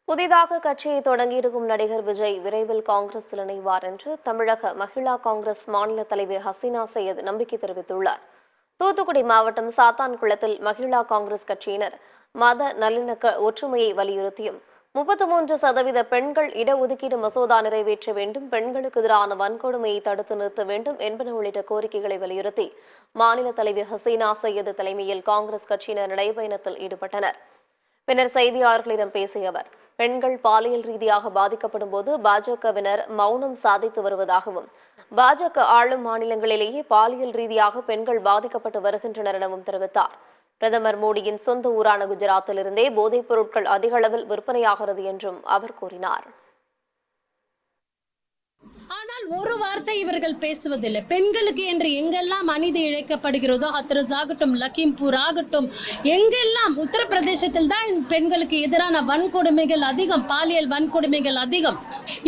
புதிதாக கட்சியை தொடங்கியிருக்கும் நடிகர் விஜய் விரைவில் காங்கிரஸில் இணைவார் என்று தமிழக மகிழா காங்கிரஸ் மாநில தலைவர் ஹசீனா சையது நம்பிக்கை தெரிவித்துள்ளார். தூத்துக்குடி மாவட்டம் சாத்தான்குளத்தில் மகிழா காங்கிரஸ் கட்சியினர் மத நல்லிணக்க ஒற்றுமையை வலியுறுத்தியும் 33% பெண்கள் இடஒதுக்கீடு மசோதா நிறைவேற்ற வேண்டும், பெண்களுக்கு எதிரான வன்கொடுமையை தடுத்து நிறுத்த வேண்டும் என்பன உள்ளிட்ட கோரிக்கைகளை வலியுறுத்தி மாநில தலைவர் ஹசீனா சையது தலைமையில் காங்கிரஸ் கட்சியினர் நடைபயணத்தில் ஈடுபட்டனர். பின்னர் செய்தியாளர்களிடம் பேசிய அவர், பெண்கள் பாலியல் ரீதியாக பாதிக்கப்படும் போது பாஜகவினர் மௌனம் சாதித்து வருவதாகவும், பாஜக ஆளும் மாநிலங்களிலேயே பாலியல் ரீதியாக பெண்கள் பாதிக்கப்பட்டு வருகின்றனர் எனவும் தெரிவித்தார். பிரதமர் மோடியின் சொந்த ஊரான குஜராத்திலிருந்தே போதைப் பொருட்கள் அதிக அளவில் விற்பனையாகிறது என்றும் அவர் கூறினார். ஆனால் ஒரு வார்த்தை இவர்கள் பேசுவதில்லை. பெண்களுக்கு என்று எங்கெல்லாம் அநீதி இழைக்கப்படுகிறதோ, ஹத்ரஸ் ஆகட்டும், லக்கிம்பூர் ஆகட்டும், எங்கெல்லாம் உத்தரப்பிரதேசத்தில் தான் பெண்களுக்கு எதிரான வன்கொடுமைகள் அதிகம், பாலியல் வன்கொடுமைகள் அதிகம்.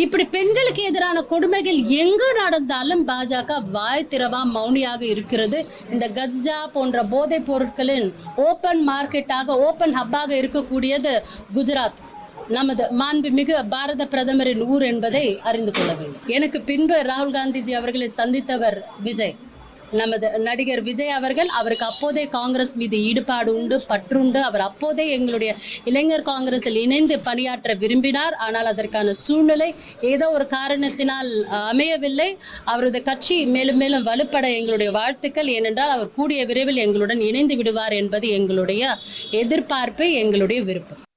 இப்படி பெண்களுக்கு எதிரான கொடுமைகள் எங்கு நடந்தாலும் பாஜக வாய் திறவா மௌனியாக இருக்கிறது. இந்த கஜா போன்ற போதைப் பொருட்களின் ஓபன் மார்க்கெட்டாக, ஓபன் ஹப்பாக இருக்கக்கூடியது குஜராத். நமது மாண்புமிகு பாரத பிரதமரின் ஊர் என்பதை அறிந்து கொள்ள வேண்டும். எனக்கு பின்பு ராகுல் காந்திஜி அவர்களை சந்தித்தவர் விஜய், நமது நடிகர் விஜய் அவர்கள். அவருக்கு அப்போதே காங்கிரஸ் மீது ஈடுபாடு உண்டு, பற்றுண்டு. அவர் அப்போதே எங்களுடைய இளைஞர் காங்கிரஸில் இணைந்து பணியாற்ற விரும்பினார். ஆனால் அதற்கான சூழ்நிலை ஏதோ ஒரு காரணத்தினால் அமையவில்லை. அவரது கட்சி மேலும் மேலும் வலுப்பட எங்களுடைய வாழ்த்துக்கள். ஏனென்றால் அவர் கூடிய விரைவில் எங்களுடன் இணைந்து விடுவார் என்பது எங்களுடைய எதிர்பார்ப்பு, எங்களுடைய விருப்பம்.